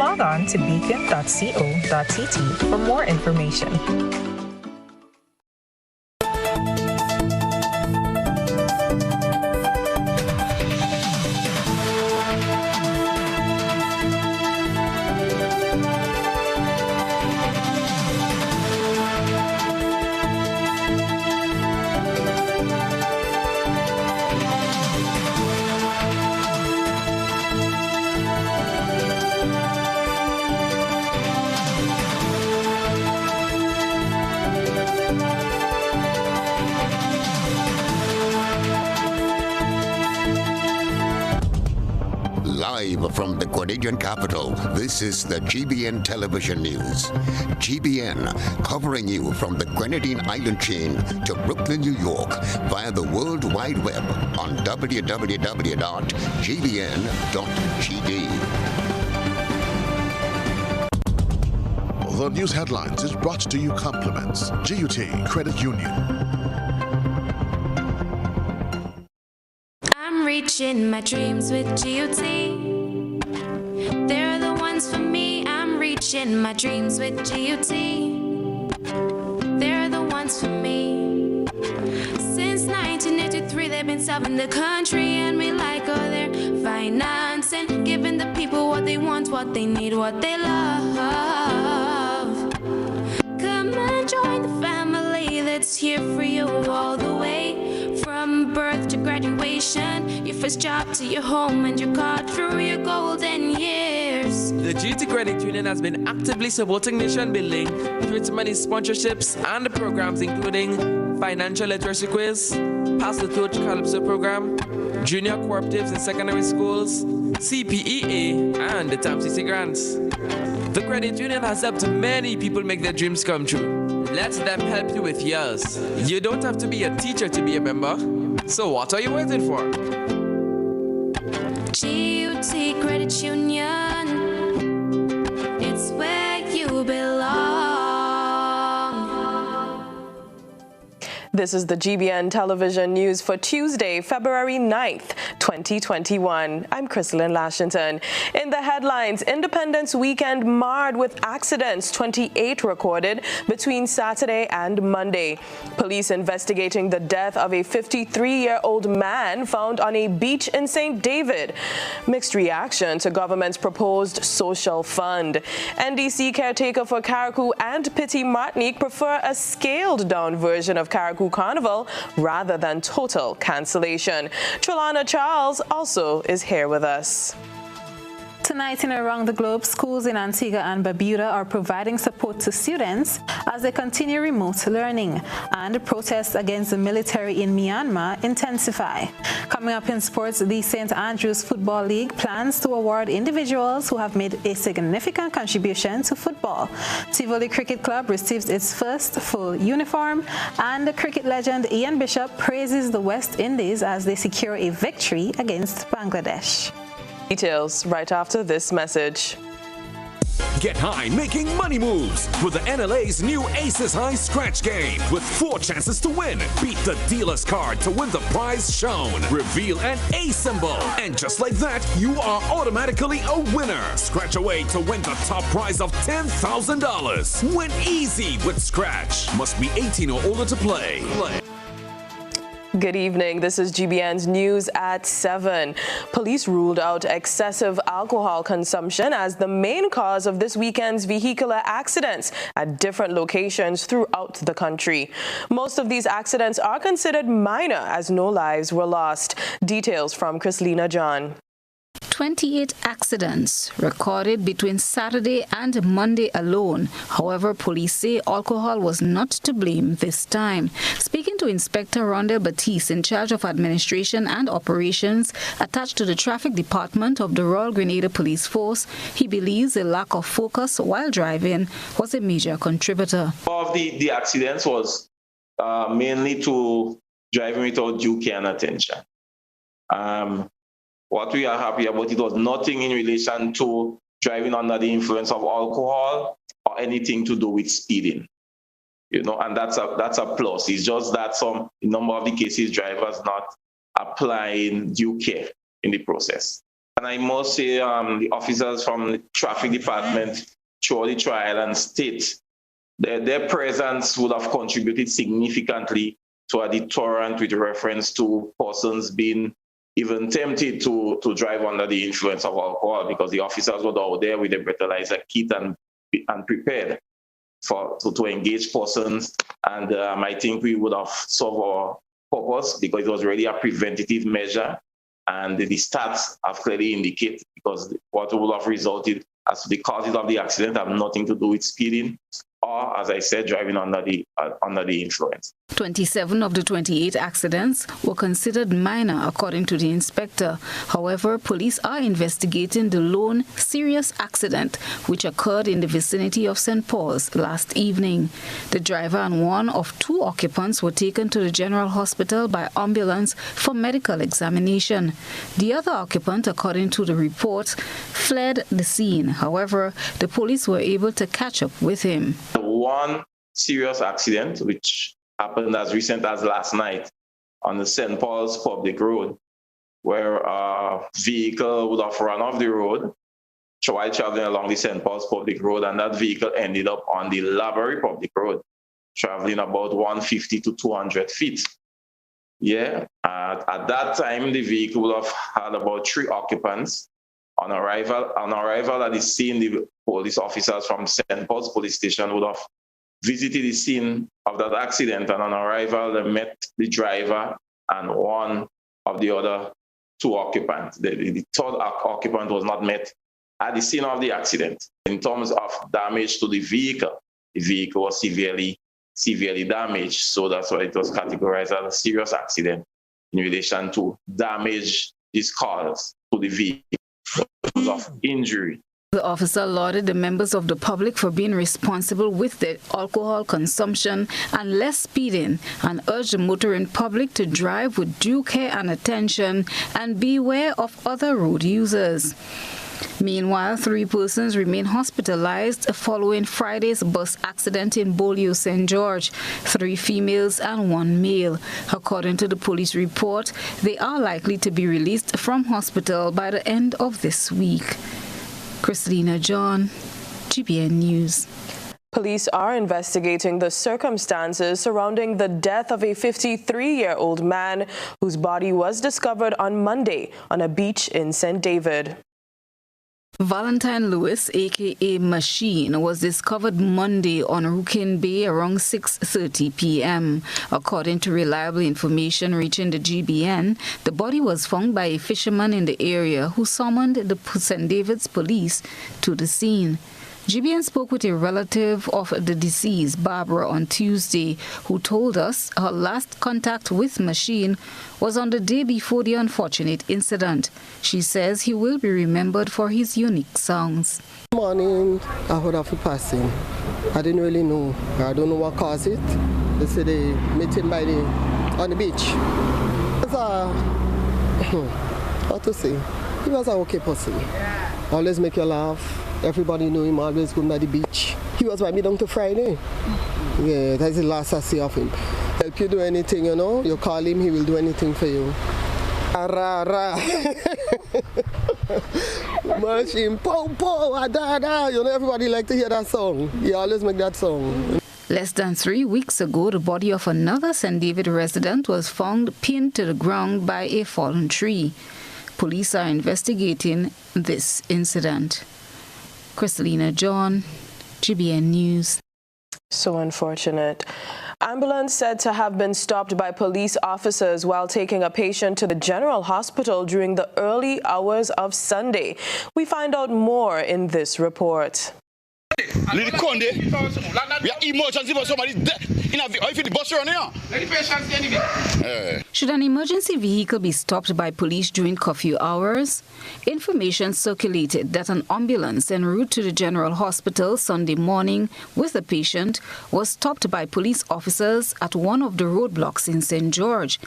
log on to beacon.co.tt for more information. Live from the Grenadian capital, this is the GBN television news. GBN, covering you from the Grenadine Island chain to Brooklyn, New York, via the World Wide Web on www.gbn.gd. The news headlines is brought to you compliments GUT Credit Union. Reaching my dreams with GUT. They're the ones for me. I'm reaching my dreams with GUT. They're the ones for me. Since 1983, they've been serving the country, and we like all their financing, giving the people what they want, what they need, what they love. Come and join the family that's here for you all the way. From birth to graduation, your first job to your home, and your card through your golden years. The GT Credit Union has been actively supporting nation building through its many sponsorships and programs, including financial literacy quiz, Pass the Torch Calypso program, junior cooperatives in secondary schools, CPEA, and the TAMCC grants. The credit union has helped many people make their dreams come true. Let them help you with yours. You don't have to be a teacher to be a member. So what are you waiting for? GUT Credit Union, it's where you belong. This is the GBN television news for Tuesday, February 9th, 2021. I'm Chrislyn, Lashington. In the headlines, Independence Weekend marred with accidents, 28 recorded between Saturday and Monday. Police investigating the death of a 53-year-old man found on a beach in St. David. Mixed reaction to government's proposed social fund. NDC caretaker for Carriacou and Petit Martinique prefer a scaled-down version of Carriacou Carnival rather than total cancellation. Trellona Charles also is here with us. Tonight and around the globe, schools in Antigua and Barbuda are providing support to students as they continue remote learning, and protests against the military in Myanmar intensify. Coming up in sports, the St. Andrews Football League plans to award individuals who have made a significant contribution to football. Tivoli Cricket Club receives its first full uniform, and the cricket legend Ian Bishop praises the West Indies as they secure a victory against Bangladesh. Details right after this message. Get high making money moves with the NLA's new Aces High Scratch game with 4 chances to win. Beat the dealer's card to win the prize shown. Reveal an A symbol. And just like that, you are automatically a winner. Scratch away to win the top prize of $10,000. Win easy with Scratch. Must be 18 or older to play. Good evening. This is GBN's news at 7. Police ruled out excessive alcohol consumption as the main cause of this weekend's vehicular accidents at different locations throughout the country. Most of these accidents are considered minor as no lives were lost. Details from Chrislyn John. 28 accidents recorded between Saturday and Monday alone. However, police say alcohol was not to blame this time. Speaking to Inspector Rondell Batiste, in charge of administration and operations attached to the traffic department of the Royal Grenada Police Force, he believes a lack of focus while driving was a major contributor. Of the accidents was mainly to driving without due care and attention. What we are happy about, it was nothing in relation to driving under the influence of alcohol or anything to do with speeding. You know, and that's a plus. It's just that in number of the cases, drivers not applying due care in the process. And I must say the officers from the traffic department throughout the trial and state, their presence would have contributed significantly to a deterrent with reference to persons being even tempted to drive under the influence of alcohol, because the officers were out there with a breathalyzer kit and prepared to engage persons. And I think we would have solved our purpose, because it was really a preventative measure. And the stats have clearly indicated, because what would have resulted as the causes of the accident have nothing to do with speeding or, as I said, driving under the influence. 27 of the 28 accidents were considered minor, according to the inspector. However, police are investigating the lone serious accident which occurred in the vicinity of St. Paul's last evening. The driver and one of two occupants were taken to the General Hospital by ambulance for medical examination. The other occupant, according to the report, fled the scene. However, the police were able to catch up with him. One serious accident, which happened as recent as last night on the St. Paul's public road, where a vehicle would have run off the road while traveling along the St. Paul's public road, and that vehicle ended up on the Laborie public road, traveling about 150 to 200 feet. At that time, the vehicle would have had about 3 occupants. On arrival at the scene, the police officers from St. Paul's police station would have visited the scene of that accident, and on arrival, they met the driver and one of the other 2 occupants. The third occupant was not met at the scene of the accident. In terms of damage to the vehicle was severely damaged, so that's why it was categorized as a serious accident in relation to damage is caused to the vehicle of injury. The officer lauded the members of the public for being responsible with their alcohol consumption and less speeding, and urged the motoring public to drive with due care and attention and beware of other road users. Meanwhile, 3 persons remain hospitalized following Friday's bus accident in Beaulieu, St. George, 3 females and 1 male. According to the police report, they are likely to be released from hospital by the end of this week. Chrislyn John, GBN News. Police are investigating the circumstances surrounding the death of a 53-year-old man whose body was discovered on Monday on a beach in St. David. Valentine Lewis, a.k.a. Machine, was discovered Monday on Rookin Bay around 6:30 p.m. According to reliable information reaching the GBN, the body was found by a fisherman in the area who summoned the St. David's police to the scene. GBN spoke with a relative of the deceased, Barbara, on Tuesday, who told us her last contact with Machine was on the day before the unfortunate incident. She says he will be remembered for his unique songs. Morning, I heard of a passing. I didn't really know. I don't know what caused it. They said they met him on the beach. What to say? He was an okay person. Always make you laugh. Everybody knew him, always going to the beach. He was with me down to Friday. Yeah, that's the last I see of him. Help you do anything, you know. You call him, he will do anything for you. Ra. Machine, pow, pow, da, da. You know, everybody like to hear that song. He always make that song. Less than 3 weeks ago, the body of another St. David resident was found pinned to the ground by a fallen tree. Police are investigating this incident. Chrislyn John, GBN News. So unfortunate. Ambulance said to have been stopped by police officers while taking a patient to the General Hospital during the early hours of Sunday. We find out more in this report. Little Conde, we are emergency for somebody dead. If the bus run here. Should an emergency vehicle be stopped by police during curfew hours? Information circulated that an ambulance en route to the General Hospital Sunday morning with a patient was stopped by police officers at one of the roadblocks in St. George.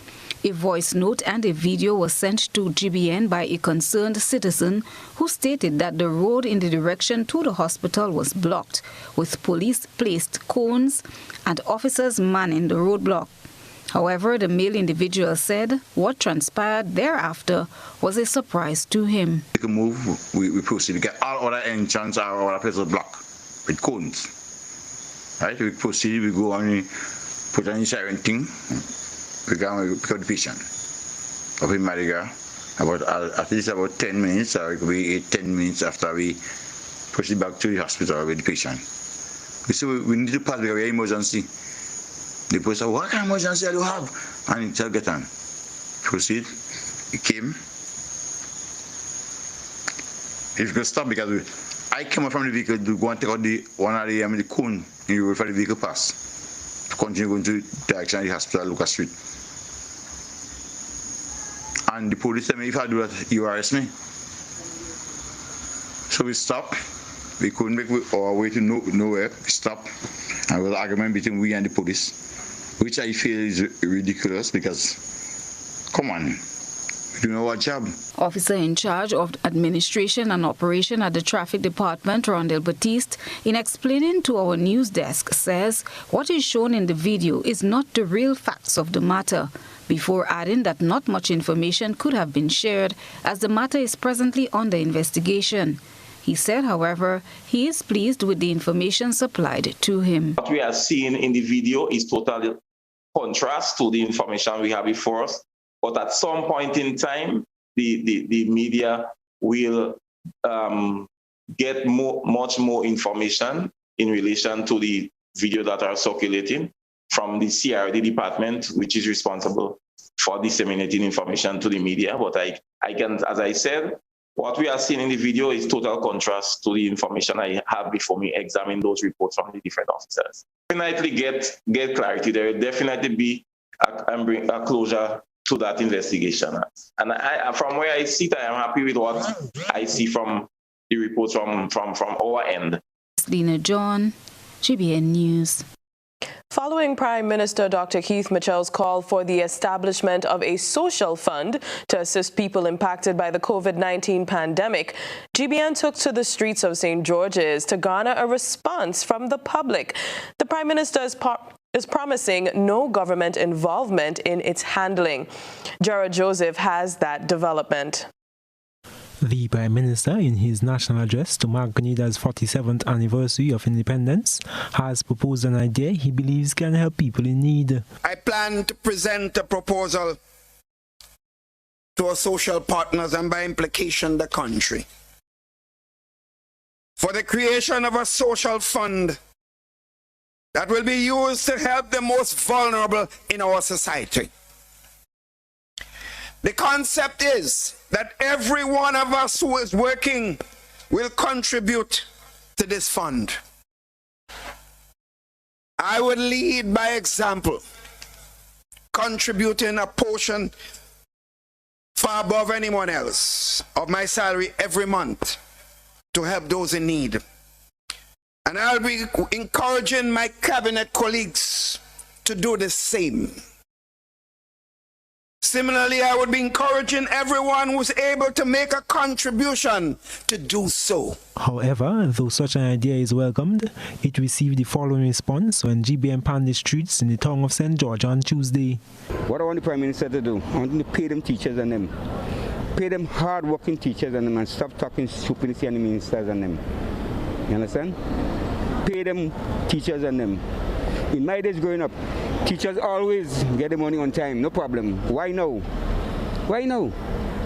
A voice note and a video was sent to GBN by a concerned citizen who stated that the road in the direction to the hospital was blocked, with police placed cones and officers manning the roadblock. However, the male individual said what transpired thereafter was a surprise to him. We can move, we proceed. We get all other entrance, all other places blocked with cones. Right? We proceed, we go on, we put on the siren thing, we go pick up the patient. Up in Mariga, at least about 10 minutes, or it could be 8-10 minutes after we proceed back to the hospital with the patient. We say we need to pass because we have emergency. The person said, what kind of emergency do you have? And he said, get on. Proceed. He came. If you could stop, because I came up from the vehicle to go and take out one of the cone in the road for the vehicle pass. To continue going to the direction of the hospital, Lucas Street. And the police said, if I do that, you arrest me. So we stopped. We couldn't make our way to nowhere. We stopped. And there was an argument between we and the police, which I feel is ridiculous because, come on, we do know our job. Officer in charge of administration and operation at the traffic department, Rondell Batiste, in explaining to our news desk, says what is shown in the video is not the real facts of the matter, before adding that not much information could have been shared as the matter is presently under investigation. He said, however, he is pleased with the information supplied to him. What we are seeing in the video is totally contrast to the information we have before us. But at some point in time, the media will get much more information in relation to the video that are circulating from the CRD department, which is responsible for disseminating information to the media. But I can, as I said, what we are seeing in the video is total contrast to the information I have before me examine those reports from the different officers. Definitely get clarity. There will definitely be a closure to that investigation. And from where I sit, I am happy with what I see from the reports from our end. Lena John, GBN News. Following Prime Minister Dr. Keith Mitchell's call for the establishment of a social fund to assist people impacted by the COVID-19 pandemic, GBN took to the streets of St. George's to garner a response from the public. The Prime Minister is promising no government involvement in its handling. Jared Joseph has that development. The Prime Minister, in his national address to mark Grenada's 47th anniversary of independence, has proposed an idea he believes can help people in need. I plan to present a proposal to our social partners and by implication the country for the creation of a social fund that will be used to help the most vulnerable in our society. The concept is that every one of us who is working will contribute to this fund. I would lead by example, contributing a portion far above anyone else of my salary every month to help those in need. And I'll be encouraging my cabinet colleagues to do the same. Similarly, I would be encouraging everyone who's able to make a contribution to do so. However, though such an idea is welcomed, it received the following response when GBN panned the streets in the town of St. George on Tuesday. What I want the Prime Minister to do, I want him to pay them teachers and them. Pay them hard-working teachers and them, and stop talking stupidity and the ministers and them. You understand? Pay them teachers and them. In my days growing up, teachers always get the money on time, no problem. Why now? Why now?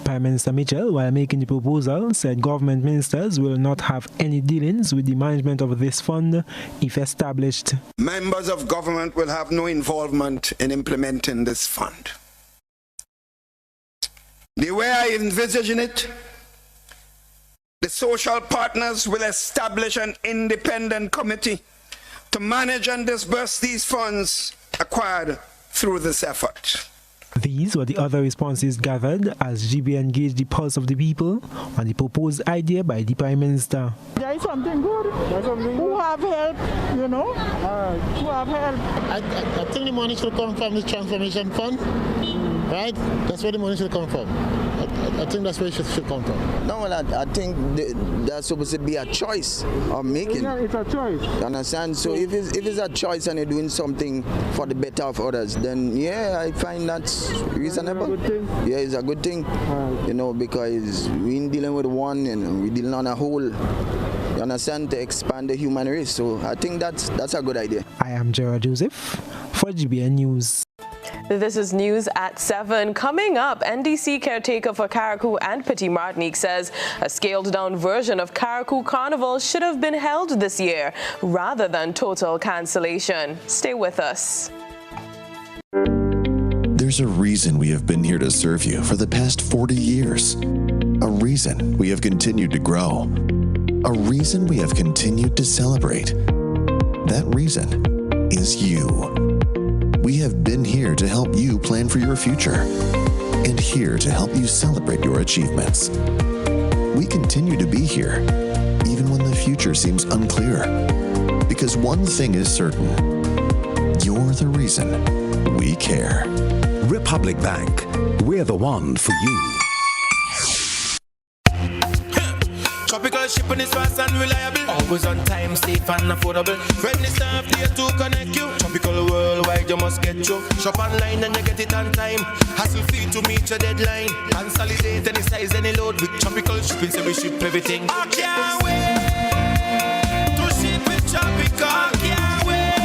Prime Minister Mitchell, while making the proposal, said government ministers will not have any dealings with the management of this fund if established. Members of government will have no involvement in implementing this fund. The way I envision it, the social partners will establish an independent committee to manage and disburse these funds acquired through this effort. These were the other responses gathered as GBN gauged the pulse of the people on the proposed idea by the Prime Minister. There is something good. Who have help, you know? Who have help. I think the money should come from the Transformation Fund, right? That's where the money should come from. I think that's where it should come from. No, I think that's supposed to be a choice of making. Yeah, it's a choice. You understand? So if it's a choice and you're doing something for the better of others, then yeah, I find that's reasonable. Yeah, it's a good thing. Right. You know, because we ain't dealing with one and we're dealing on a whole. You understand? To expand the human race. So I think that's a good idea. I am Gerard Joseph for GBN News. This is news at 7. Coming up, NDC caretaker for Carriacou and Petit Martinique says a scaled-down version of Carriacou Carnival should have been held this year rather than total cancellation. Stay with us. There's a reason we have been here to serve you for the past 40 years. A reason we have continued to grow. A reason we have continued to celebrate. That reason is you. We have been here to help you plan for your future and here to help you celebrate your achievements. We continue to be here, even when the future seems unclear. Because one thing is certain, you're the reason we care. Republic Bank, we're the one for you. Tropical shipping is fast and reliable. Always on time, safe and affordable. Friendly staff here to connect you. Tropical worldwide, you must get you. Shop online and you get it on time. Hassle free to meet your deadline. Consolidate any size, any load. With tropical shipping, so we ship everything. I can't wait to ship with tropical. I can't wait.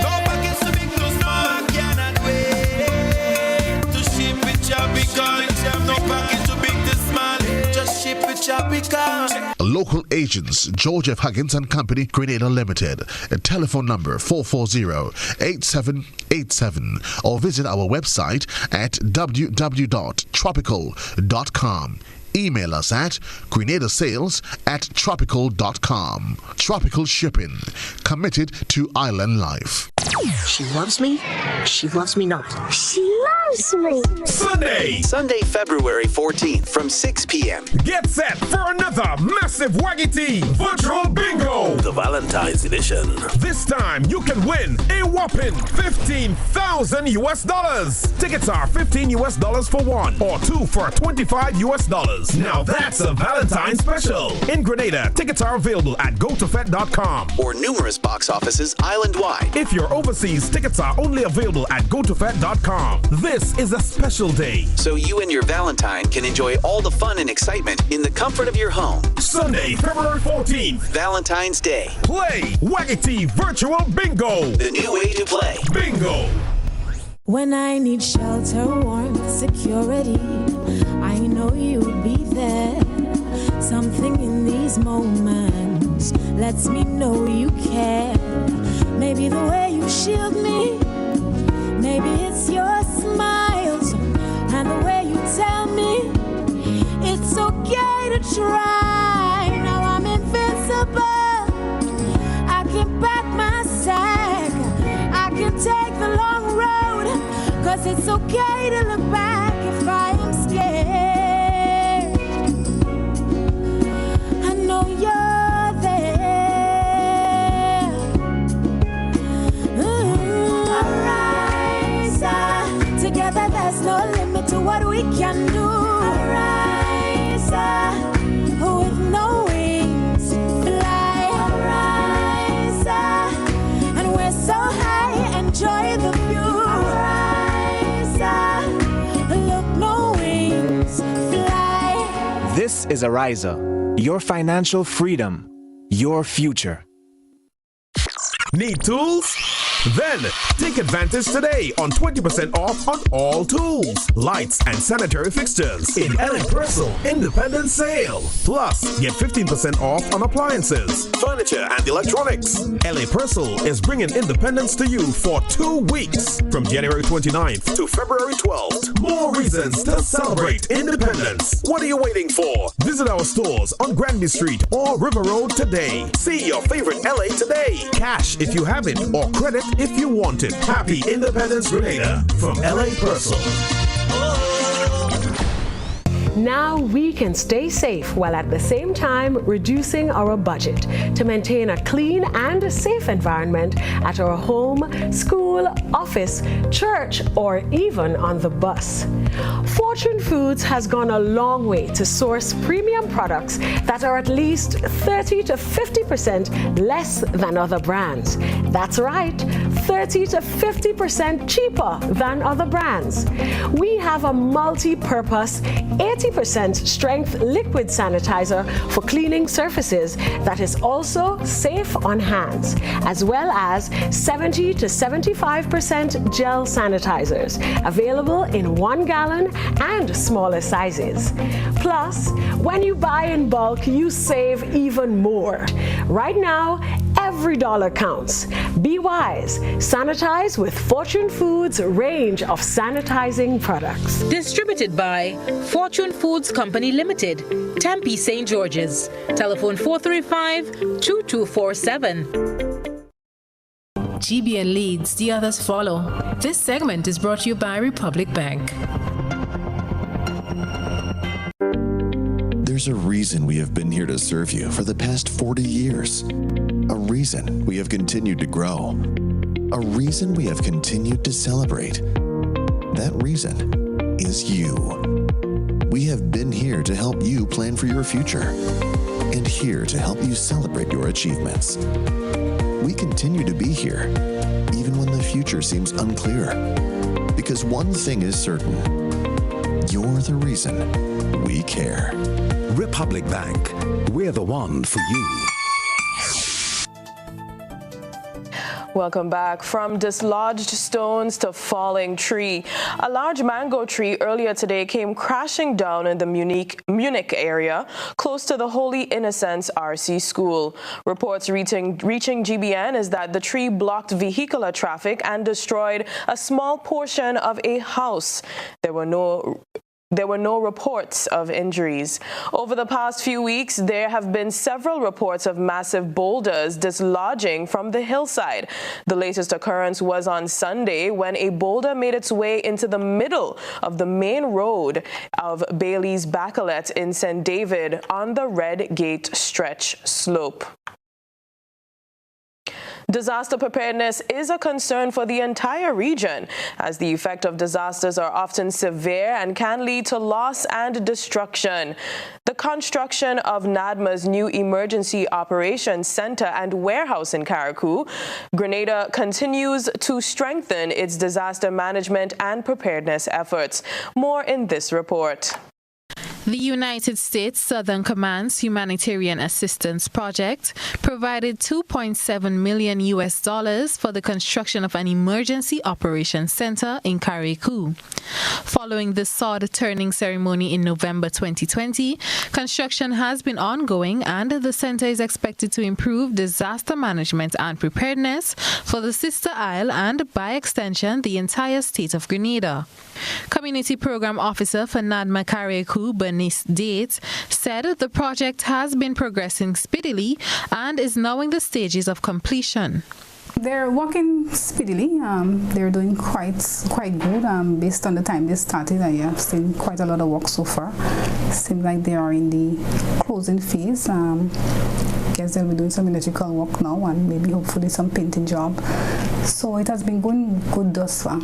No package too big, too small. I cannot wait to ship with tropical. No package too big, too small. Just ship with tropical. Local agents, George F. Huggins and Company, Grenada Limited. A telephone number 440-8787 or visit our website at www.tropical.com. Email us at grenadasales@tropical.com. Tropical Shipping, committed to island life. She loves me. She loves me not. She loves me. Sunday, February 14th from 6 p.m. Get set for another massive Waggity Virtual Bingo, the Valentine's edition. This time you can win a whopping $15,000. Tickets are $15 for one or two for $25. Now that's a Valentine's special. In Grenada, tickets are available at gotofet.com or numerous box offices island-wide. If you're overseas, tickets are only available at gotofet.com. This is a special day, so you and your Valentine can enjoy all the fun and excitement in the comfort of your home. Sunday, February 14th, Valentine's Day. Play Waggity Virtual Bingo, the new way to play bingo. When I need shelter, warmth, security, I know you'll be there. Something in these moments lets me know you care. Maybe the way you shield me, maybe it's your smiles and the way you tell me it's okay to try. Now I'm invincible. I can pack my sack, I can take the long road, 'cause it's okay to look back if I am scared. I know you're there. Arise, together there's no limit to what we can do. Arise, with no wings, fly. Arise, and we're so high, enjoy the view. This is Ariza, your financial freedom, your future. Need tools? Then take advantage today on 20% off on all tools, lights, and sanitary fixtures in LA Purcell Independent Sale. Plus, get 15% off on appliances, furniture, and electronics. LA Purcell is bringing independence to you for 2 weeks from January 29th to February 12th. More reasons to celebrate independence. What are you waiting for? Visit our stores on Granby Street or River Road today. See your favorite LA today. Cash if you have it or credit if you want it. Happy Independence Grenada from LA Purcell. Now we can stay safe while at the same time reducing our budget to maintain a clean and safe environment at our home, school, office, church, or even on the bus. Fortune Foods has gone a long way to source premium products that are at least 30 to 50% less than other brands. That's right, 30 to 50% cheaper than other brands. We have a multi-purpose 80% strength liquid sanitizer for cleaning surfaces that is also safe on hands, as well as 70 to 75% gel sanitizers available in 1 gallon and smaller sizes. Plus, when you buy in bulk, you save even more. Right now, every dollar counts. Be wise. Sanitize with Fortune Foods' range of sanitizing products. Distributed by Fortune Foods Company Limited, Tempe, St. George's. Telephone 435-2247. GBN leads, the others follow. This segment is brought to you by Republic Bank. There's a reason we have been here to serve you for the past 40 years. A reason we have continued to grow. A reason we have continued to celebrate. That reason is you. We have been here to help you plan for your future and here to help you celebrate your achievements. We continue to be here, even when the future seems unclear. Because one thing is certain, you're the reason we care. Republic Bank, we're the one for you. Welcome back. From dislodged stones to falling tree, a large mango tree earlier today came crashing down in the Munich area, close to the Holy Innocents RC School. Reports reaching GBN is that the tree blocked vehicular traffic and destroyed a small portion of a house. There were no reports of injuries. Over the past few weeks, there have been several reports of massive boulders dislodging from the hillside. The latest occurrence was on Sunday when a boulder made its way into the middle of the main road of Bailey's Bacalet in St. David on the Red Gate stretch slope. Disaster preparedness is a concern for the entire region, as the effect of disasters are often severe and can lead to loss and destruction. The construction of NADMA's new Emergency Operations Center and warehouse in Carriacou, Grenada continues to strengthen its disaster management and preparedness efforts. More in this report. The United States Southern Command's Humanitarian Assistance Project provided $2.7 million for the construction of an emergency operations center in Carriacou. Following the sod turning ceremony in November 2020, construction has been ongoing and the center is expected to improve disaster management and preparedness for the Sister Isle and, by extension, the entire state of Grenada. Community Program Officer for NADMA Carriacou, Bernice Date, said the project has been progressing speedily and is now in the stages of completion. They're working speedily. They're doing quite good. Based on the time they started, I have seen quite a lot of work so far. Seems like they are in the closing phase. Guess they'll be doing some electrical work now and maybe hopefully some painting job. So it has been going good thus far,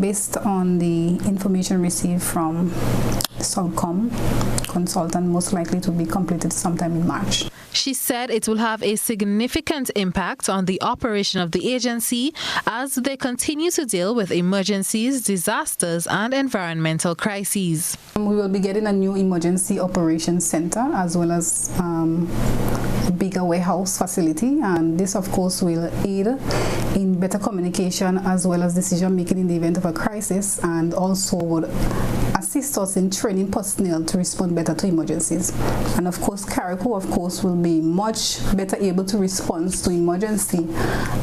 based on the information received from Solcom consultant, most likely to be completed sometime in March. She said it will have a significant impact on the operation of the agency as they continue to deal with emergencies, disasters, and environmental crises. We will be getting a new emergency operations center as well as a bigger warehouse facility, and this of course will aid in better communication as well as decision making in the event of a crisis, and also would assist us in training personnel to respond better to emergencies. And of course, Carriacou, of course, will be much better able to respond to emergency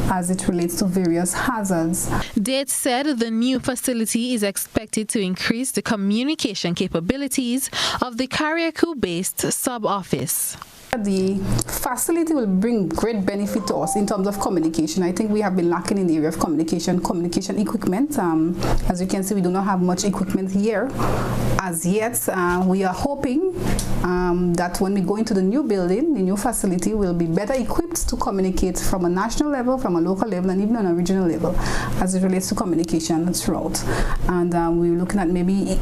as it relates to various hazards. Date said the new facility is expected to increase the communication capabilities of the Carriacou-based sub-office. The facility will bring great benefit to us in terms of communication. I think we have been lacking in the area of communication equipment. As you can see, we do not have much equipment here as yet, we are hoping that when we go into the new building, the new facility, will be better equipped to communicate from a national level, from a local level, and even on a regional level as it relates to communication throughout. And we're looking at maybe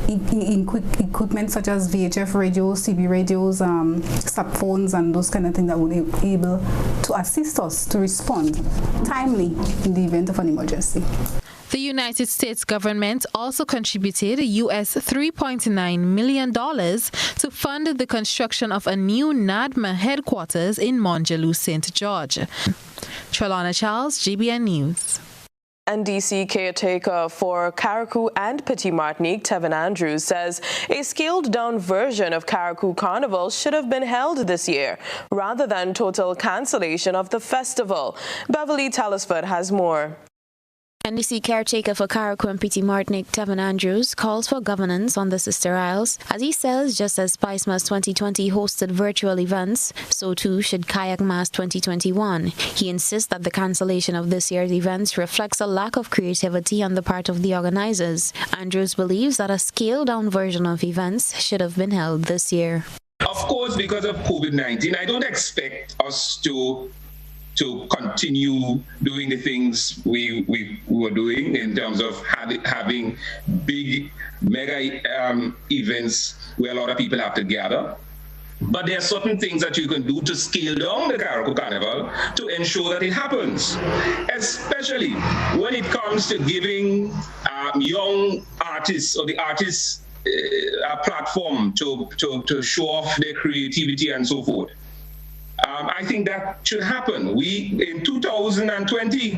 equipment such as VHF radios, CB radios, sat phones, and those kind of things that will be able to assist us to respond timely in the event of an emergency. The United States government also contributed US $3.9 million to fund the construction of a new NADMA headquarters in Montjaloux, St. George. Trellona Charles, GBN News. NDC caretaker for Carriacou and Petit Martinique, Tevin Andrews, says a scaled-down version of Carriacou Carnival should have been held this year, rather than total cancellation of the festival. Beverly Telesford has more. NDC caretaker for Carriacou and Petit Martinique, Tevin Andrews, calls for governance on the Sister Isles. As he says, just as Spicemas 2020 hosted virtual events, so too should Kayak Mass 2021. He insists that the cancellation of this year's events reflects a lack of creativity on the part of the organizers. Andrews believes that a scaled-down version of events should have been held this year. Of course, because of COVID-19, I don't expect us to continue doing the things we were doing in terms of having big mega events where a lot of people have to gather. But there are certain things that you can do to scale down the Carriacou Carnival to ensure that it happens, especially when it comes to giving young artists or the artists a platform to show off their creativity and so forth. I think that should happen. In 2020,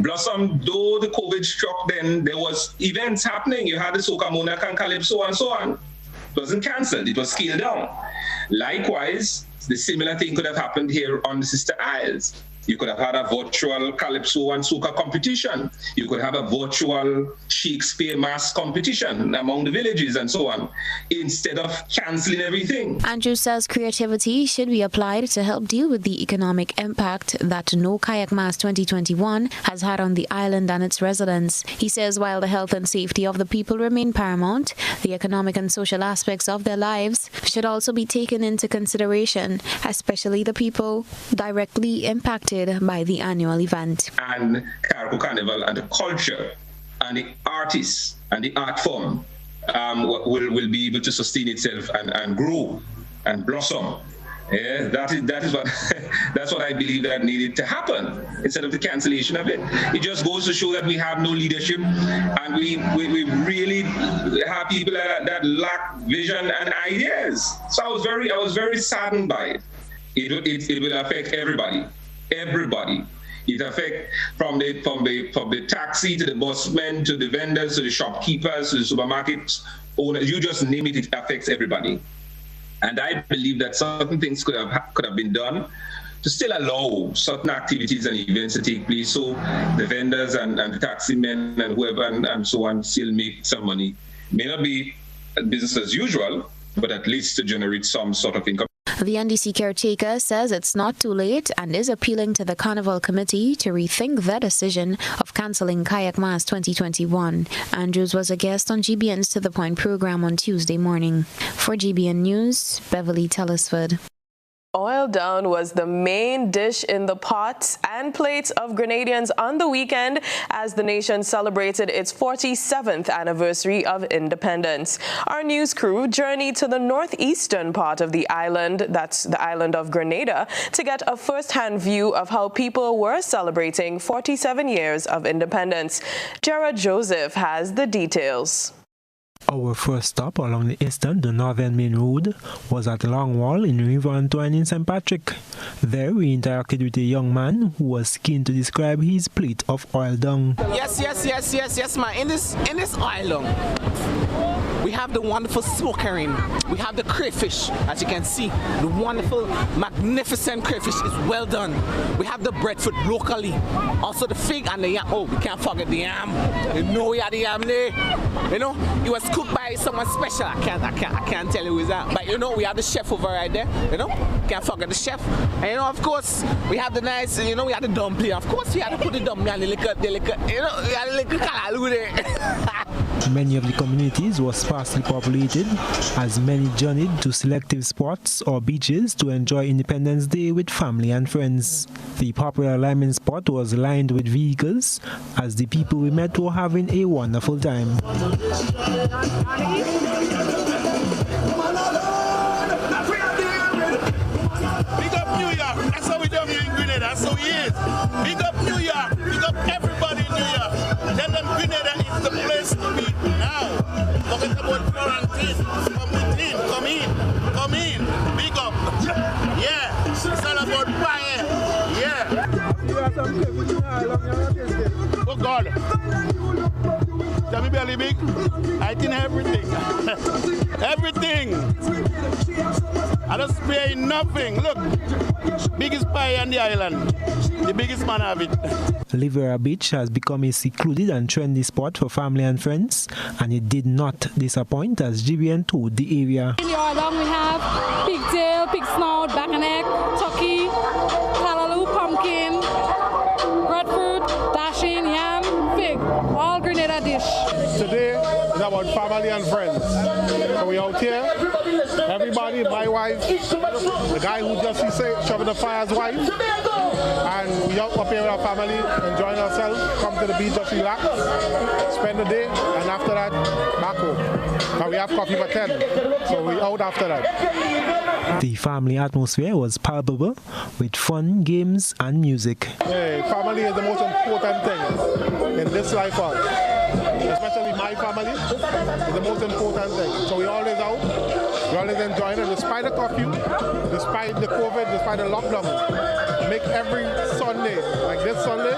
Blossom, though the COVID struck then, there was events happening. You had the Soca Monarch and Calypso and so on. It wasn't cancelled, it was scaled down. Likewise, the similar thing could have happened here on the Sister Isles. You could have had a virtual Calypso and Soca competition. You could have a virtual Shakespeare mass competition among the villages and so on, instead of cancelling everything. Andrew says creativity should be applied to help deal with the economic impact that No Kayak Mass 2021 has had on the island and its residents. He says while the health and safety of the people remain paramount, the economic and social aspects of their lives should also be taken into consideration, especially the people directly impacted by the annual event. And Carriacou Carnival and the culture and the artists and the art form will be able to sustain itself and grow and blossom. Yeah, that is what that's what I believe that needed to happen instead of the cancellation of it. It just goes to show that we have no leadership, and we really have people that lack vision and ideas. So I was very saddened by it. It will affect everybody. Everybody. It affects from the taxi to the busmen to the vendors to the shopkeepers to the supermarket owners. You just name it. It affects everybody. And I believe that certain things could have been done to still allow certain activities and events to take place, so the vendors and the taxi men and whoever and so on still make some money. May not be business as usual, but at least to generate some sort of income. The NDC caretaker says it's not too late and is appealing to the Carnival Committee to rethink their decision of cancelling Kayak Mass 2021. Andrews was a guest on GBN's To The Point program on Tuesday morning. For GBN News, Beverly Telesford. Oil down was the main dish in the pots and plates of Grenadians on the weekend as the nation celebrated its 47th anniversary of independence. Our news crew journeyed to the northeastern part of the island, that's the island of Grenada, to get a first-hand view of how people were celebrating 47 years of independence. Gerard Joseph has the details. Our first stop along the eastern, the northern main road, was at Longwall in River Antoine in St. Patrick. There we interacted with a young man who was keen to describe his plate of oil dung. Yes, man. In this oil dung, we have the wonderful smoke herring. We have the crayfish, as you can see. The wonderful, magnificent crayfish is well done. We have the breadfruit locally. Also the fig and the yam. Oh, we can't forget the yam. You know we had the yam there. You know, it was cooked by someone special. I can't tell you who is that. But you know, we have the chef over right there. You know, can't forget the chef. And you know, of course, we have the nice. You know, we have the dumpling. Of course, we had to put the dumpling and the liquor. You know, we had the liquor there. Many of the communities were sparsely populated, as many journeyed to selective spots or beaches to enjoy Independence Day with family and friends. The popular Lyman spot was lined with vehicles, as the people we met were having a wonderful time. Big up New York. That's how we do here in Grenada. That's how he is. Big up New York. Big up everybody in New York. Tell them Grenada is the place to be now. Forget about quarantine. Come within. Come in. Come in. Big up. Yeah. It's all about fire. Yeah. Oh God. Tell me belly big. I think everything. Everything. I don't spare nothing. Look, biggest pie on the island. The biggest man have it. Livera Beach has become a secluded and trendy spot for family and friends, and it did not disappoint as GBN toured the area. In the island we have pigtail, pig snout, back and neck, turkey, callaloo, pumpkin, breadfruit, dashing, yam, fig, all Grenada dish. Today is about family and friends. So we out here, everybody, my wife, the guy who just shoving the fire's wife, and we out up here with our family, enjoying ourselves, come to the beach, just relax, spend the day, and after that, back home. Now we have coffee for 10, so we out after that. The family atmosphere was palpable, with fun, games, and music. Hey, family is the most important thing in this life, especially my family, is the most important thing. So we always out, we always enjoying it, despite the curfew, despite the COVID, despite the lockdown. Make every Sunday, like this Sunday,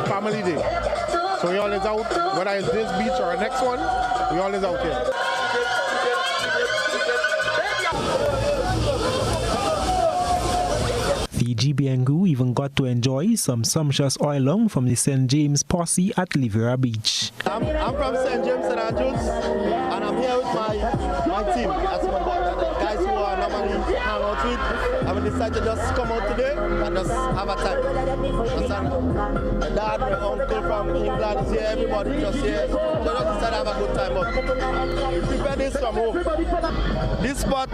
family day. So we always out, whether it's this beach or the next one, we always out here. The GBN crew even got to enjoy some sumptuous oilong from the St. James posse at Livera Beach. I'm from St. James, St. Andrews, and I'm here with my team. That's my the guys who are normally hang out with. I decided to just come out today and just have a time. My dad, my uncle from England is here, everybody just here. So just decided to have a good time. But we prepare this from home. This spot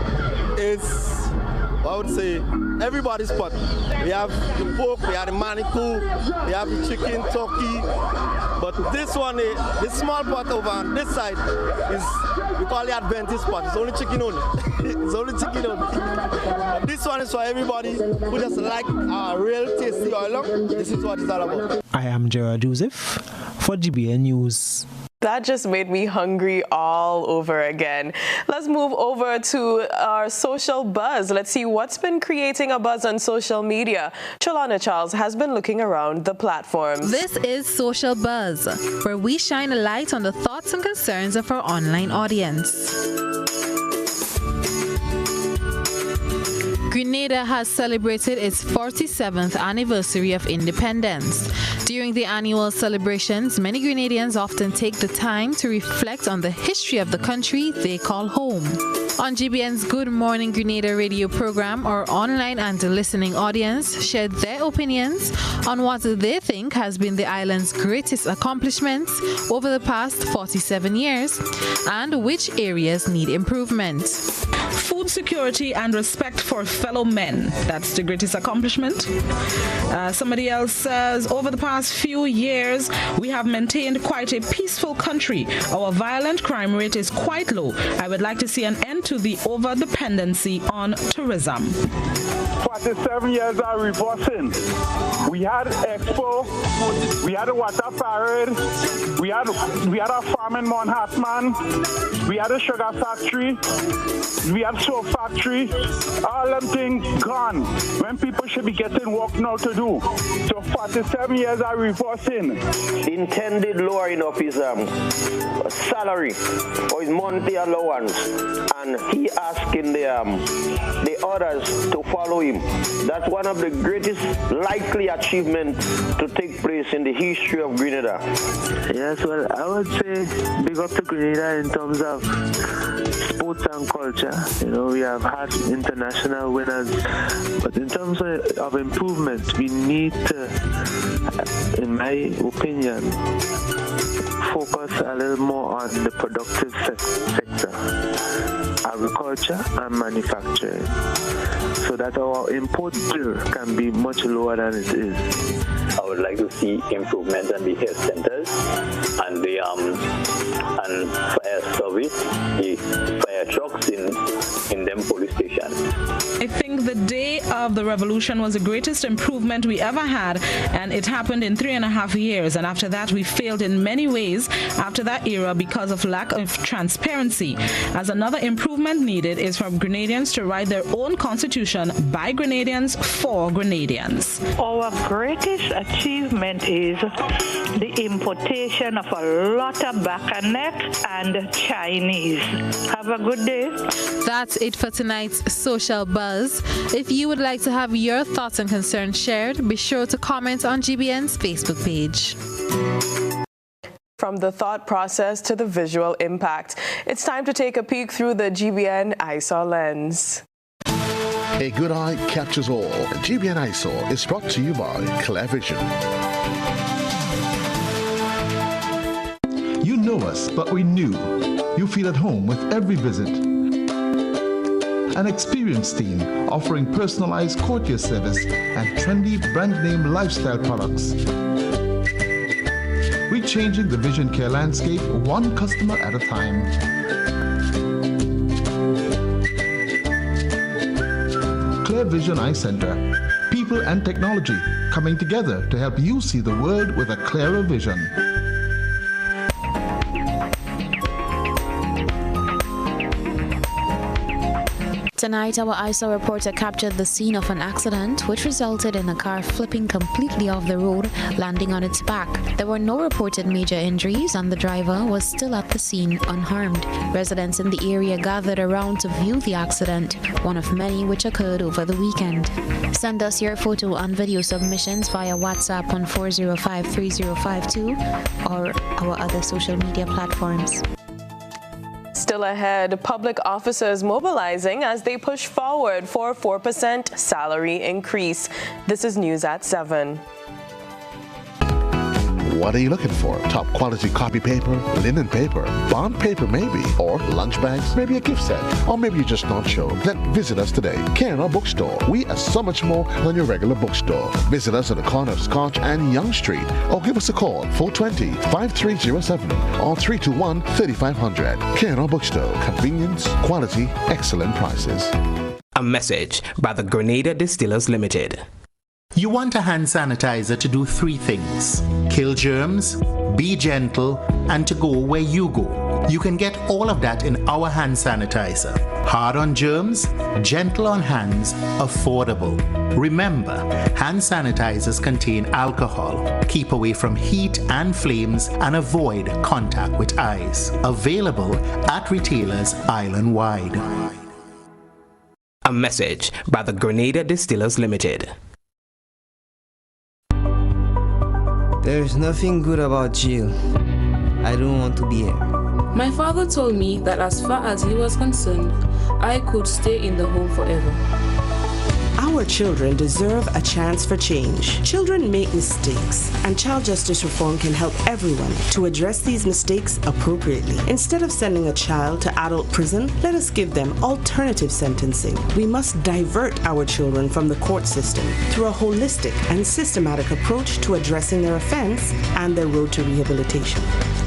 is, I would say, everybody's spot. We have the pork, we have the manitou, we have the chicken, turkey. But this one, this small pot over on this side is, we call it Adventist pot. It's only chicken only. It's only chicken only. But this one is for everybody who just like our real tasty oilong. This is what it's all about. I am Gerard Joseph for GBN News. That just made me hungry all over again. Let's move over to our social buzz. Let's see what's been creating a buzz on social media. Trellona Charles has been looking around the platforms. This is Social Buzz, where we shine a light on the thoughts and concerns of our online audience. Grenada has celebrated its 47th anniversary of independence. During the annual celebrations, many Grenadians often take the time to reflect on the history of the country they call home. On GBN's Good Morning Grenada radio program, our online and listening audience shared their opinions on what they think has been the island's greatest accomplishments over the past 47 years and which areas need improvement. Food security and respect for fellow men. That's the greatest accomplishment. Somebody else says, over the past few years, we have maintained quite a peaceful country. Our violent crime rate is quite low. I would like to see an end to the over-dependency on tourism. 47 years are reversing. We had Expo, we had a water parade, we had a farm in Manhattan, we had a sugar factory, we had soap factory, all them things gone when people should be getting work now to do. So 47 years are reversing. Intended lowering of his salary or his monthly allowance, and he asking the others to follow him. That's one of the greatest likely achievements to take place in the history of Grenada. Yes, well, I would say big up to Grenada in terms of sports and culture. You we have had international winners, but in terms of improvement, we need to, in my opinion, focus a little more on the productive sector, agriculture and manufacturing, so that our import bill can be much lower than it is. I would like to see improvements in the health centers and the and fire service, the fire trucks in them police stations. I think the day of the revolution was the greatest improvement we ever had, and it happened in 3.5 years. And after that, we failed in many ways after that era because of lack of transparency. As another improvement needed is for Grenadians to write their own constitution by Grenadians for Grenadians. Our greatest achievement is the importation of a lot of Bacchanek and Chinese. Have a good day. That's it for tonight's Social Buzz. If you would like to have your thoughts and concerns shared, be sure to comment on GBN's Facebook page. From the thought process to the visual impact, it's time to take a peek through the GBN eyesore lens. A good eye captures all. GBN eyesore is brought to you by Clear Vision. You know us, but we knew. You feel at home with every visit. An experienced team offering personalized courtier service and trendy brand name lifestyle products. We're changing the vision care landscape one customer at a time. Clear Vision Eye Center. People and technology coming together to help you see the world with a clearer vision. Tonight, our eyesore reporter captured the scene of an accident which resulted in a car flipping completely off the road, landing on its back. There were no reported major injuries and the driver was still at the scene unharmed. Residents in the area gathered around to view the accident, one of many which occurred over the weekend. Send us your photo and video submissions via WhatsApp on 4053052 or our other social media platforms. Still ahead, public officers mobilizing as they push forward for a 4% salary increase. This is News at 7. What are you looking for? Top quality copy paper, linen paper, bond paper maybe, or lunch bags, maybe a gift set, or maybe you're just not sure. Then visit us today. K&R Bookstore. We are so much more than your regular bookstore. Visit us at the corner of Scotch and Young Street, or give us a call 420-5307 or 321-3500. K&R Bookstore. Convenience, quality, excellent prices. A message by the Grenada Distillers Limited. You want a hand sanitizer to do 3 things: kill germs, be gentle, and to go where you go. You can get all of that in our hand sanitizer. Hard on germs, gentle on hands, affordable. Remember, hand sanitizers contain alcohol. Keep away from heat and flames and avoid contact with eyes. Available at retailers island-wide. A message by the Grenada Distillers Limited. There's nothing good about jail. I don't want to be here. My father told me that as far as he was concerned, I could stay in the home forever. Our children deserve a chance for change. Children make mistakes, and child justice reform can help everyone to address these mistakes appropriately. Instead of sending a child to adult prison, let us give them alternative sentencing. We must divert our children from the court system through a holistic and systematic approach to addressing their offense and their road to rehabilitation.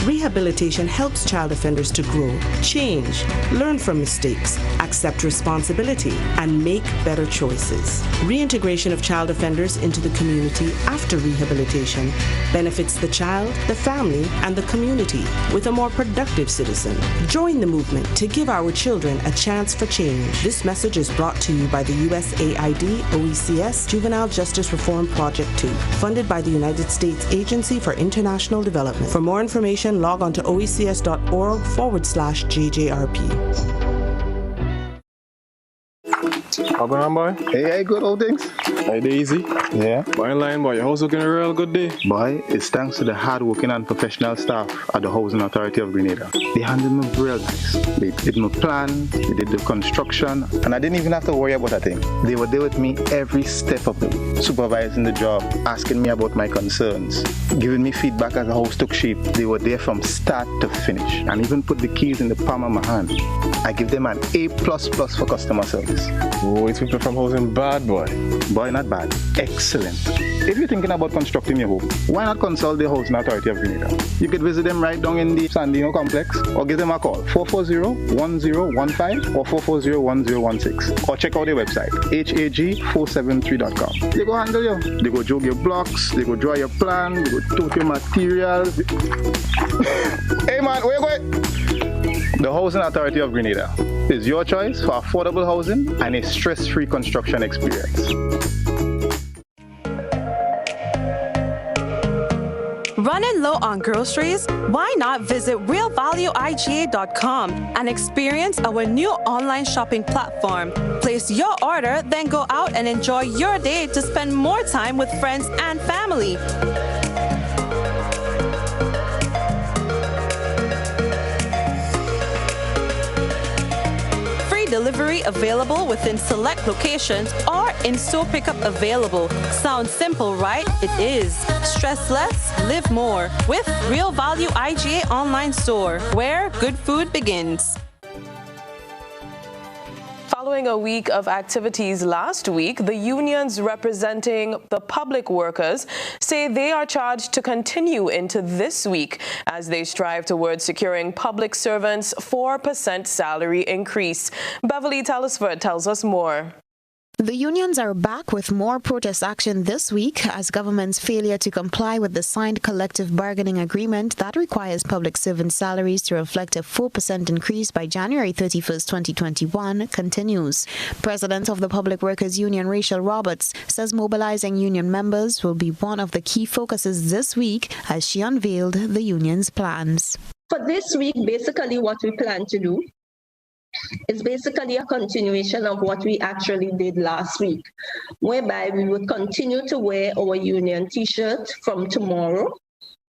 Rehabilitation helps child offenders to grow, change, learn from mistakes, accept responsibility, and make better choices. Reintegration of child offenders into the community after rehabilitation benefits the child, the family, and the community with a more productive citizen. Join the movement to give our children a chance for change. This message is brought to you by the USAID OECS Juvenile Justice Reform Project 2, funded by the United States Agency for International Development. For more information, log on to oecs.org/JJRP. How going on, boy? Hey, good old things. Hey, Daisy. Yeah? Boy, in line, boy, your house looking a real good day. Boy, it's thanks to the hard-working and professional staff at the Housing Authority of Grenada. They handled me real nice. They did my plan, they did the construction, and I didn't even have to worry about a thing. They were there with me every step of the way, supervising the job, asking me about my concerns, giving me feedback as the house took shape. They were there from start to finish, and even put the keys in the palm of my hand. I give them an A++ for customer service. Oh, it's people from housing bad, boy. Boy, not bad. Excellent. If you're thinking about constructing your home, why not consult the Housing Authority of Grenada? You could visit them right down in the Sandino complex or give them a call 440-1015 or 440-1016 or check out their website hag473.com. They go handle you. They go jog your blocks, they go draw your plan, they go tote your materials. Hey man, where you going? The Housing Authority of Grenada is your choice for affordable housing and a stress-free construction experience. Running low on groceries? Why not visit realvalueiga.com and experience our new online shopping platform? Place your order, then go out and enjoy your day to spend more time with friends and family. Delivery available within select locations or in-store pickup available. Sounds simple, right? It is. Stress less, live more with Real Value IGA online store, where good food begins. Following a week of activities last week, the unions representing the public workers say they are charged to continue into this week as they strive towards securing public servants' 4% salary increase. Beverly Telesford tells us more. The unions are back with more protest action this week as government's failure to comply with the signed collective bargaining agreement that requires public servant salaries to reflect a 4% increase by January 31st, 2021 continues. President of the Public Workers Union, Rachel Roberts, says mobilizing union members will be one of the key focuses this week as she unveiled the union's plans. For this week, basically what we plan to do is basically a continuation of what we actually did last week, whereby we would continue to wear our union t-shirt from tomorrow.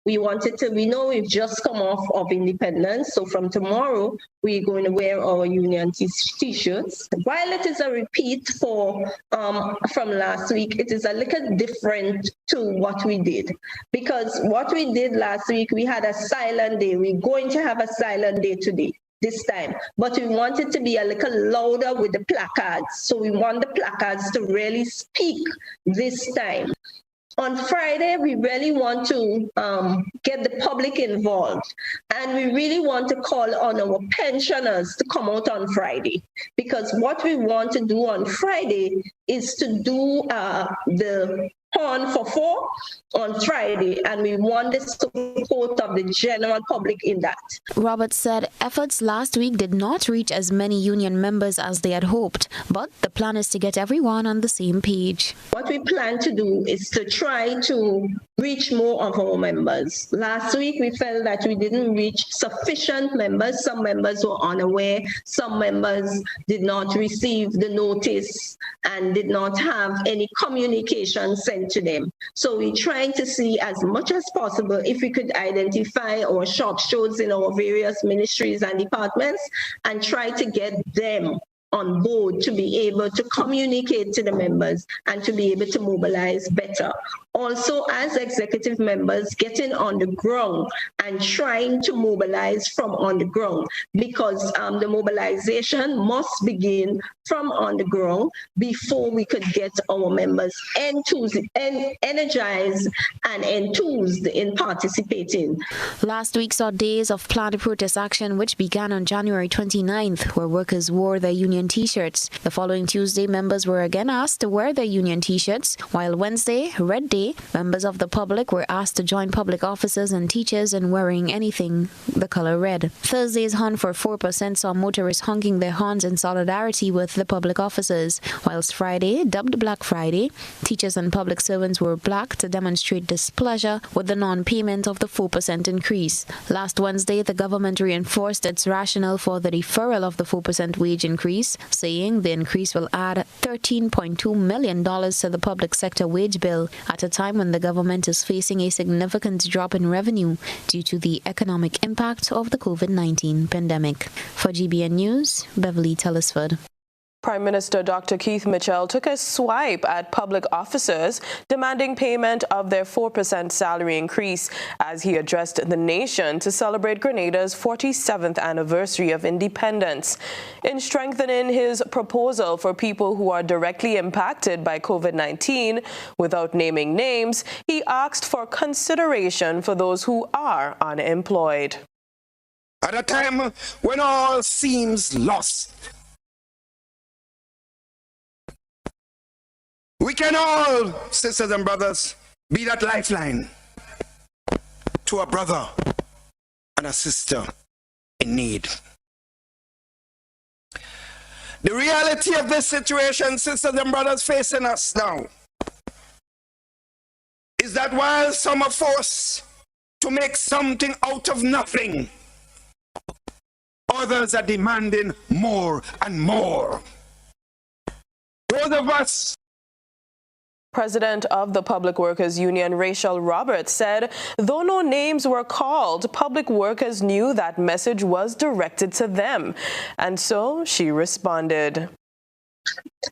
We know we've just come off of independence, so from tomorrow, we're going to wear our union t-shirts. While it is a repeat from last week, it is a little different to what we did. Because what we did last week, we had a silent day. We're going to have a silent day today. This time, but we want it to be a little louder with the placards. So we want the placards to really speak this time. On Friday, we really want to get the public involved, and we really want to call on our pensioners to come out on Friday, because what we want to do on Friday is to do the Horn for 4 on Friday, and we want the support of the general public in that. Roberts said efforts last week did not reach as many union members as they had hoped, but the plan is to get everyone on the same page. What we plan to do is to try to reach more of our members. Last week, we felt that we didn't reach sufficient members. Some members were unaware. Some members did not receive the notice and did not have any communication sent to them. So we're trying to see as much as possible if we could identify our shop shows in our various ministries and departments and try to get them on board to be able to communicate to the members and to be able to mobilize better. Also, as executive members, getting on the ground and trying to mobilize from on the ground, because the mobilization must begin from on the ground before we could get our members energized and enthused in participating. Last week saw days of planned protest action, which began on January 29th, where workers wore their union t-shirts. The following Tuesday, members were again asked to wear their union t-shirts, while Wednesday, Red Day, members of the public were asked to join public officers and teachers in wearing anything the color red. Thursday's Horn for 4% saw motorists honking their horns in solidarity with the public officers, whilst Friday, dubbed Black Friday, teachers and public servants wore black to demonstrate displeasure with the non-payment of the 4% increase. Last Wednesday, the government reinforced its rationale for the deferral of the 4% wage increase increase, saying the increase will add $13.2 million to the public sector wage bill at a time when the government is facing a significant drop in revenue due to the economic impact of the COVID-19 pandemic. For GBN News, Beverly Tellisford. Prime Minister Dr. Keith Mitchell took a swipe at public officers demanding payment of their 4% salary increase as he addressed the nation to celebrate Grenada's 47th anniversary of independence. In strengthening his proposal for people who are directly impacted by COVID-19 without naming names, he asked for consideration for those who are unemployed. At a time when all seems lost, we can all, sisters and brothers, be that lifeline to a brother and a sister in need. The reality of this situation, sisters and brothers facing us now, is that while some are forced to make something out of nothing, others are demanding more and more. Those of us. President of the Public Workers Union, Rachel Roberts, said though no names were called, public workers knew that message was directed to them. And so she responded.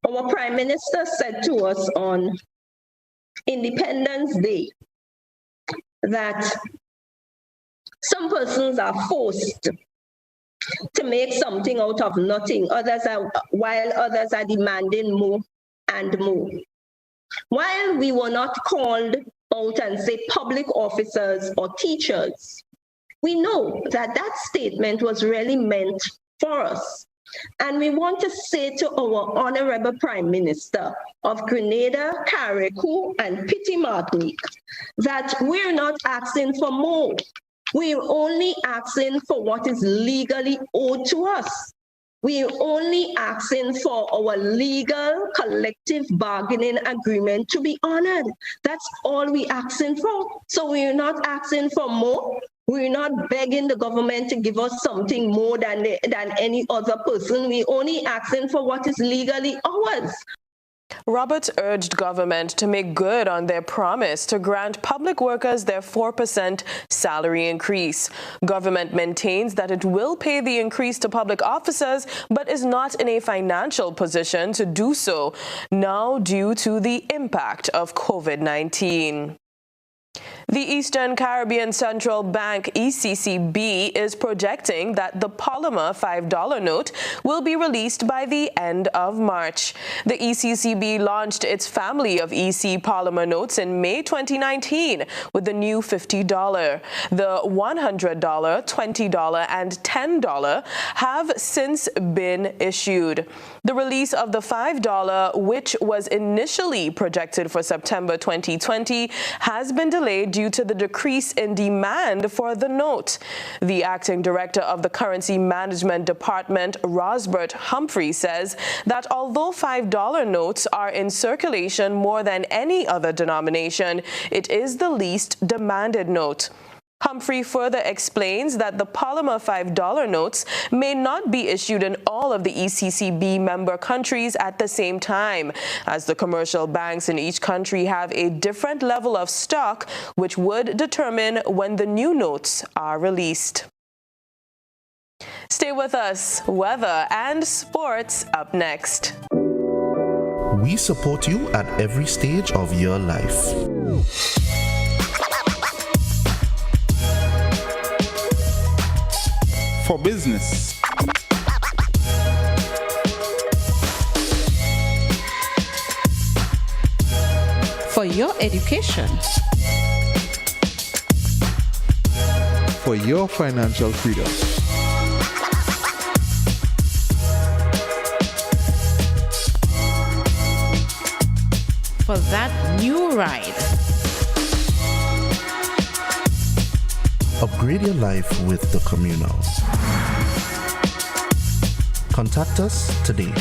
Our Prime Minister said to us on Independence Day that some persons are forced to make something out of nothing, while others are demanding more and more. While we were not called out and say public officers or teachers, we know that that statement was really meant for us. And we want to say to our Honorable Prime Minister of Grenada, Carriacou, and Petit Martinique that we're not asking for more. We're only asking for what is legally owed to us. We're only asking for our legal collective bargaining agreement to be honored. That's all we're asking for. So we're not asking for more. We're not begging the government to give us something more than any other person. We're only asking for what is legally ours. Roberts urged government to make good on their promise to grant public workers their 4% salary increase. Government maintains that it will pay the increase to public officers, but is not in a financial position to do so now due to the impact of COVID-19. The Eastern Caribbean Central Bank, ECCB, is projecting that the polymer $5 note will be released by the end of March. The ECCB launched its family of EC polymer notes in May 2019 with the new $50. The $100, $20, and $10 have since been issued. The release of the $5, which was initially projected for September 2020, has been delayed due to the decrease in demand for the note. The acting director of the Currency Management Department, Rosbert Humphrey, says that although $5 notes are in circulation more than any other denomination, it is the least demanded note. Humphrey further explains that the polymer $5 notes may not be issued in all of the ECCB member countries at the same time, as the commercial banks in each country have a different level of stock, which would determine when the new notes are released. Stay with us. Weather and sports up next. We support you at every stage of your life. For business, for your education, for your financial freedom, for that new ride. Upgrade your life with the Communal. Contact us today.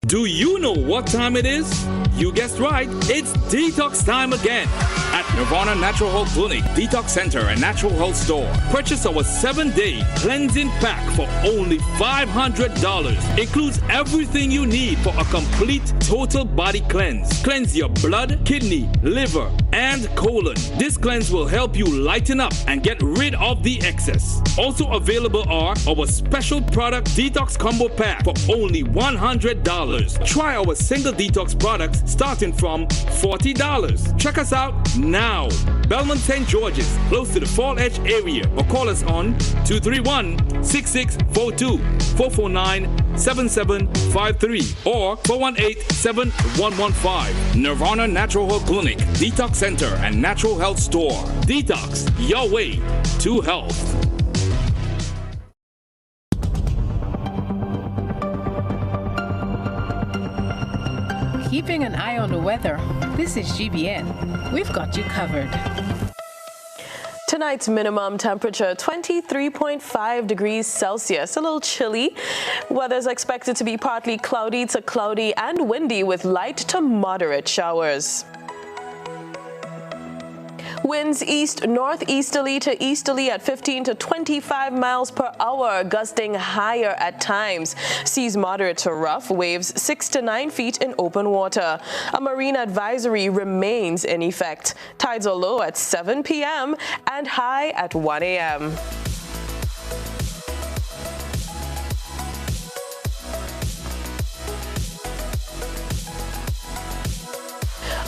Do you know what time it is? You guessed right, it's detox time again. at Nirvana Natural Health Clinic, Detox Center, and Natural Health Store. Purchase our 7-day cleansing pack for only $500. Includes everything you need for a complete total body cleanse. Cleanse your blood, kidney, liver, and colon. This cleanse will help you lighten up and get rid of the excess. Also available are our special product Detox Combo Pack for only $100. Try our single detox products starting from $40. Check us out now. Belmont St. George's, close to the Fall Edge area, or call us on 231-6642, 449-7753, or 418-7115. Nirvana Natural Health Clinic, Detox Center, and Natural Health Store. Detox, your way to health. Keeping an eye on the weather, this is GBN. We've got you covered. Tonight's minimum temperature, 23.5 degrees Celsius, a little chilly. Weather is expected to be partly cloudy to cloudy and windy with light to moderate showers. Winds east-northeasterly to easterly at 15 to 25 miles per hour, gusting higher at times. Seas moderate to rough, waves 6 to 9 feet in open water. A marine advisory remains in effect. Tides are low at 7 p.m. and high at 1 a.m.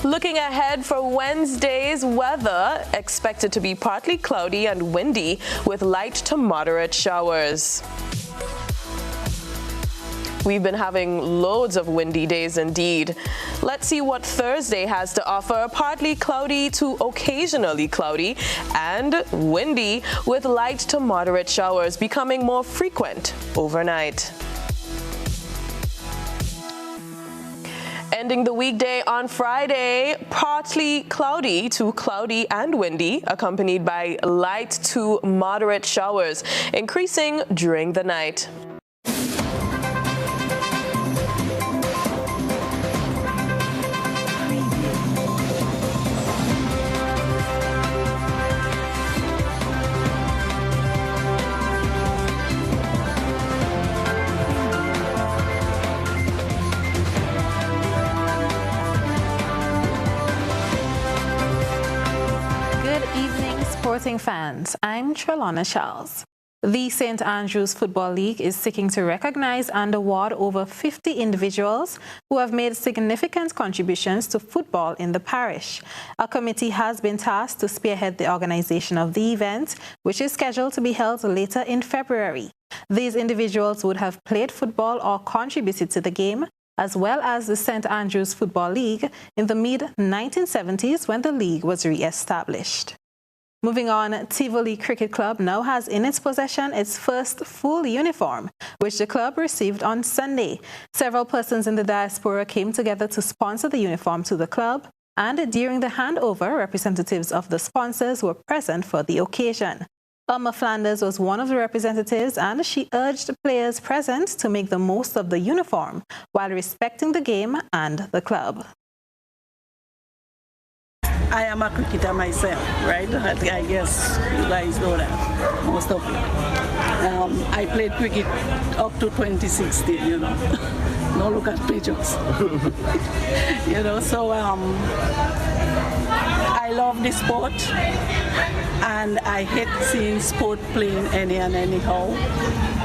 Looking ahead for Wednesday's weather, expected to be partly cloudy and windy with light to moderate showers. We've been having loads of windy days indeed. Let's see what Thursday has to offer. Partly cloudy to occasionally cloudy and windy with light to moderate showers becoming more frequent overnight. Ending the weekday on Friday, partly cloudy to cloudy and windy, accompanied by light to moderate showers, increasing during the night. Sporting fans, I'm Trellona Charles. The St. Andrews Football League is seeking to recognize and award over 50 individuals who have made significant contributions to football in the parish. A committee has been tasked to spearhead the organization of the event, which is scheduled to be held later in February. These individuals would have played football or contributed to the game, as well as the St. Andrews Football League in the mid-1970s when the league was re-established. Moving on, Tivoli Cricket Club now has in its possession its first full uniform, which the club received on Sunday. Several persons in the diaspora came together to sponsor the uniform to the club, and during the handover, representatives of the sponsors were present for the occasion. Irma Flanders was one of the representatives, and she urged players present to make the most of the uniform while respecting the game and the club. I am a cricketer myself, right? I guess you guys know that, most of you. I played cricket up to 2016, you know. No look at pictures. You know, so I love the sport, and I hate seeing sport playing any and anyhow.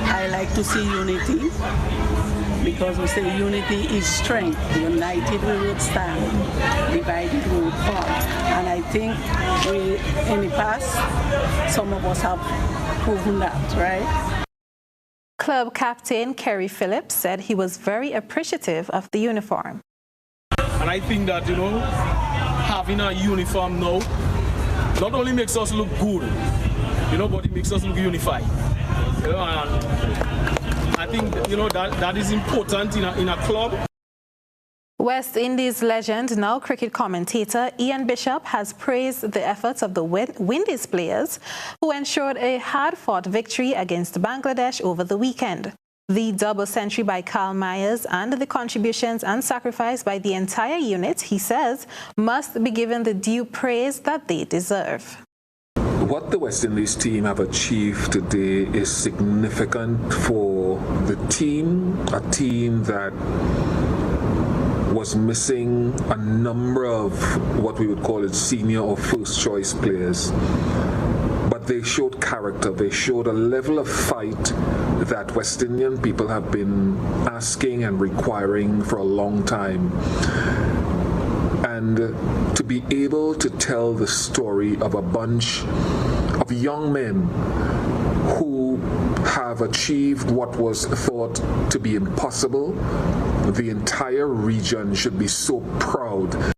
I like to see unity, because we say unity is strength. United we would stand, divided we would fall. And I think we, in the past, some of us have proven that, right? Club captain Kerry Phillips said he was very appreciative of the uniform. And I think that, you know, having a uniform now not only makes us look good, you know, but it makes us look unified. You know, and I think, you know, that is important in a club. West Indies legend, now cricket commentator Ian Bishop, has praised the efforts of the Windies players who ensured a hard-fought victory against Bangladesh over the weekend. The double century by Karl Myers and the contributions and sacrifice by the entire unit, he says, must be given the due praise that they deserve. What the West Indies team have achieved today is significant for the team, a team that was missing a number of what we would call it senior or first choice players. But they showed character, they showed a level of fight that West Indian people have been asking and requiring for a long time. And to be able to tell the story of a bunch of young men who have achieved what was thought to be impossible, the entire region should be so proud.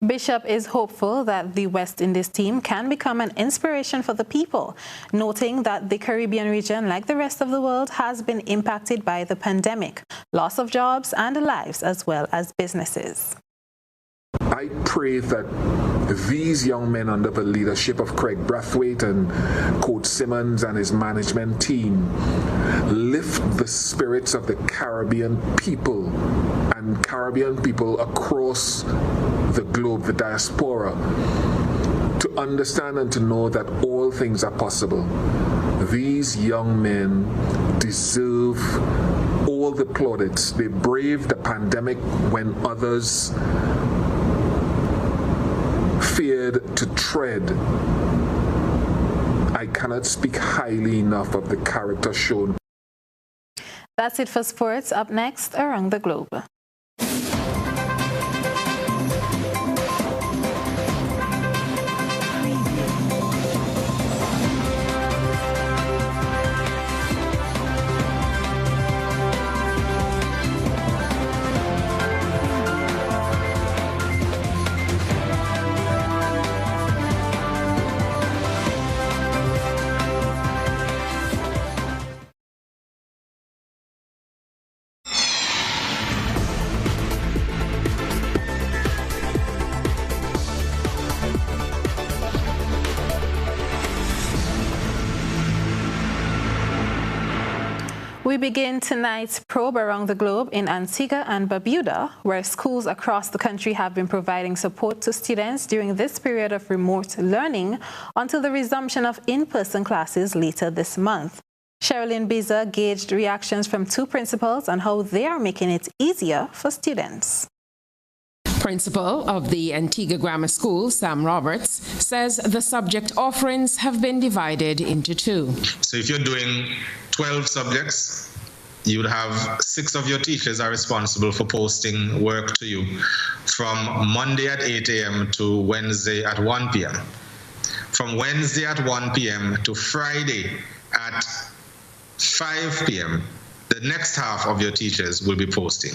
Bishop is hopeful that the West Indies team can become an inspiration for the people, noting that the Caribbean region, like the rest of the world, has been impacted by the pandemic, loss of jobs and lives as well as businesses. I pray that these young men under the leadership of Craig Brathwaite and Coach Simmons and his management team lift the spirits of the Caribbean people and Caribbean people across the globe, the diaspora, to understand and to know that all things are possible. These young men deserve all the plaudits. They braved the pandemic when others feared to tread. I cannot speak highly enough of the character shown. That's it for sports. Up next, Around the Globe. We begin tonight's probe around the globe in Antigua and Barbuda, where schools across the country have been providing support to students during this period of remote learning until the resumption of in-person classes later this month. Sherilyn Biza gauged reactions from two principals on how they are making it easier for students. Principal of the Antigua Grammar School, Sam Roberts, says the subject offerings have been divided into two. So if you're doing 12 subjects, you would have 6 of your teachers are responsible for posting work to you from Monday at 8 a.m. to Wednesday at 1 p.m. From Wednesday at 1 p.m. to Friday at 5 p.m., the next half of your teachers will be posting.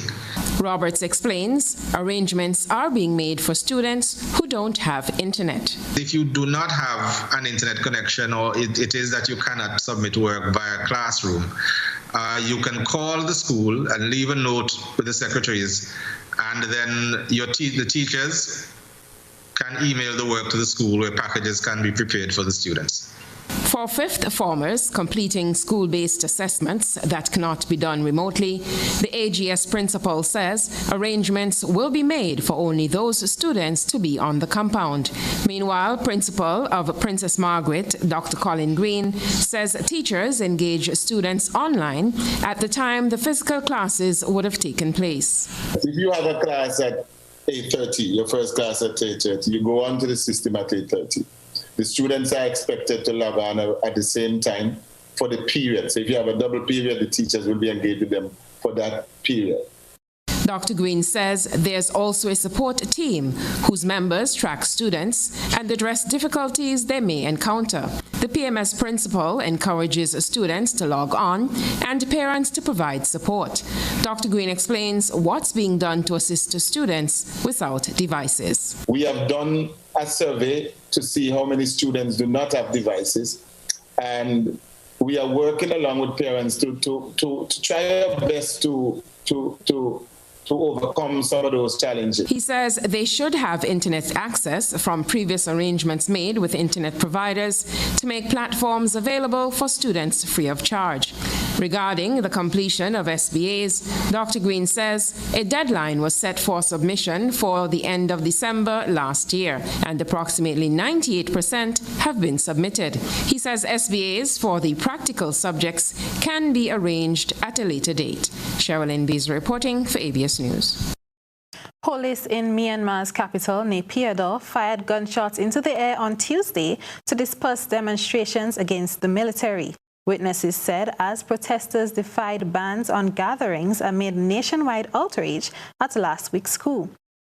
Roberts explains arrangements are being made for students who don't have internet. If you do not have an internet connection, or it is that you cannot submit work via classroom, you can call the school and leave a note with the secretaries, and then the teachers can email the work to the school where packages can be prepared for the students. For fifth formers completing school-based assessments that cannot be done remotely, the AGS principal says arrangements will be made for only those students to be on the compound. Meanwhile, principal of Princess Margaret, Dr. Colin Green, says teachers engage students online at the time the physical classes would have taken place. If you have a class at 8:30, your first class at 8:30, you go onto the system at 8:30. The students are expected to log on at the same time for the period. So if you have a double period, the teachers will be engaged with them for that period. Dr. Green says there's also a support team whose members track students and address difficulties they may encounter. The PMS principal encourages students to log on and parents to provide support. Dr. Green explains what's being done to assist students without devices. We have done a survey to see how many students do not have devices, and we are working along with parents to try our best to overcome some of those challenges. He says they should have internet access from previous arrangements made with internet providers to make platforms available for students free of charge. Regarding the completion of SBAs, Dr. Green says a deadline was set for submission for the end of December last year, and approximately 98% have been submitted. He says SBAs for the practical subjects can be arranged at a later date. Sherilyn Bees reporting for ABS News. Police in Myanmar's capital, Naypyidaw, fired gunshots into the air on Tuesday to disperse demonstrations against the military. Witnesses said as protesters defied bans on gatherings amid nationwide outrage at last week's coup.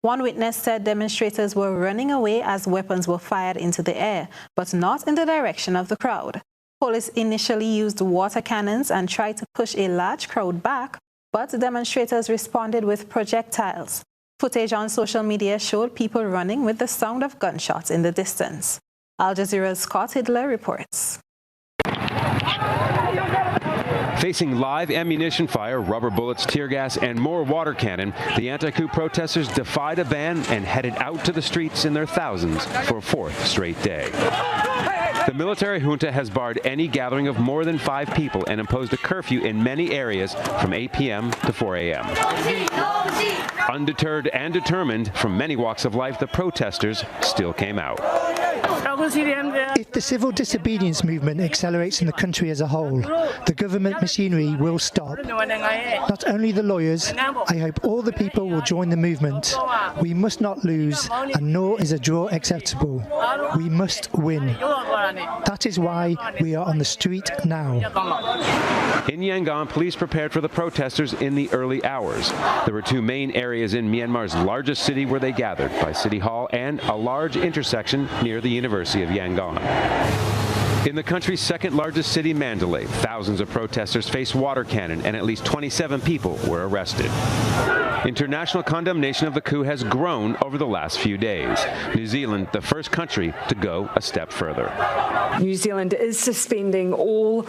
One witness said demonstrators were running away as weapons were fired into the air, but not in the direction of the crowd. Police initially used water cannons and tried to push a large crowd back, but demonstrators responded with projectiles. Footage on social media showed people running with the sound of gunshots in the distance. Al Jazeera's Scott Hidler reports. Facing live ammunition fire, rubber bullets, tear gas, and more water cannon, the anti-coup protesters defied a ban and headed out to the streets in their thousands for a fourth straight day. The military junta has barred any gathering of more than 5 people and imposed a curfew in many areas from 8 p.m. to 4 a.m. Undeterred and determined from many walks of life, the protesters still came out. If the civil disobedience movement accelerates in the country as a whole, the government machinery will stop. Not only the lawyers, I hope all the people will join the movement. We must not lose, and nor is a draw acceptable. We must win. That is why we are on the street now. In Yangon, police prepared for the protesters in the early hours. There were 2 main areas in Myanmar's largest city where they gathered, by City Hall and a large intersection near the University of Yangon. In the country's second largest city, Mandalay, thousands of protesters faced water cannon and at least 27 people were arrested. International condemnation of the coup has grown over the last few days. New Zealand, the first country to go a step further. New Zealand is suspending all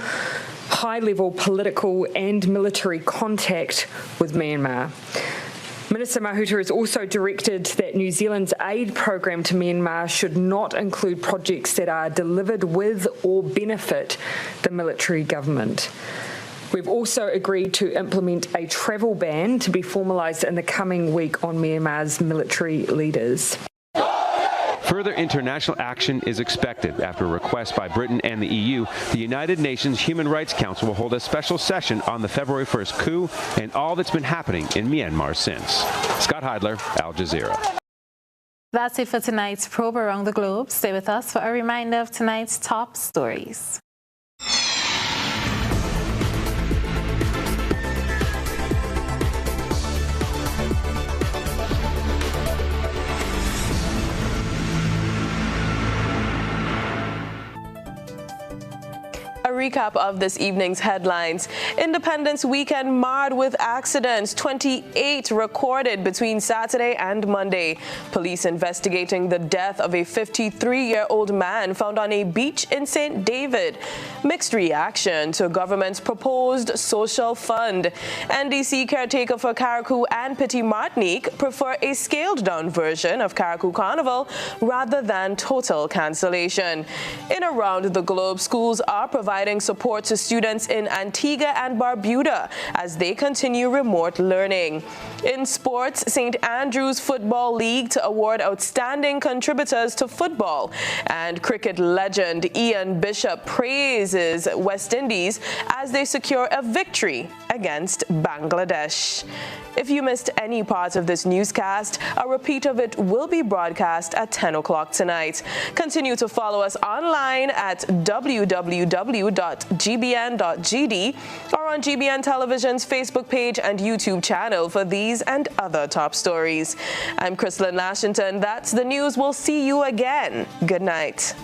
high-level political and military contact with Myanmar. Minister Mahuta has also directed that New Zealand's aid program to Myanmar should not include projects that are delivered with or benefit the military government. We've also agreed to implement a travel ban to be formalised in the coming week on Myanmar's military leaders. Further international action is expected. After a request by Britain and the EU, the United Nations Human Rights Council will hold a special session on the February 1st coup and all that's been happening in Myanmar since. Scott Heidler, Al Jazeera. That's it for tonight's Probe Around the Globe. Stay with us for a reminder of tonight's top stories. A recap of this evening's headlines. Independence weekend marred with accidents, 28 recorded between Saturday and Monday. Police investigating the death of a 53-year-old man found on a beach in St. David. Mixed reaction to government's proposed social fund. NDC caretaker for Carriacou and Petit Martinique prefer a scaled-down version of Carriacou Carnival rather than total cancellation. In Around the Globe, schools are providing support to students in Antigua and Barbuda as they continue remote learning. In sports, St. Andrew's Football League to award outstanding contributors to football. And cricket legend Ian Bishop praises West Indies as they secure a victory against Bangladesh. If you missed any part of this newscast, a repeat of it will be broadcast at 10 o'clock tonight. Continue to follow us online at www.gbn.gd or on GBN Television's Facebook page and YouTube channel for these and other top stories. I'm Chrislyn Lashington. That's the news. We'll see you again. Good night.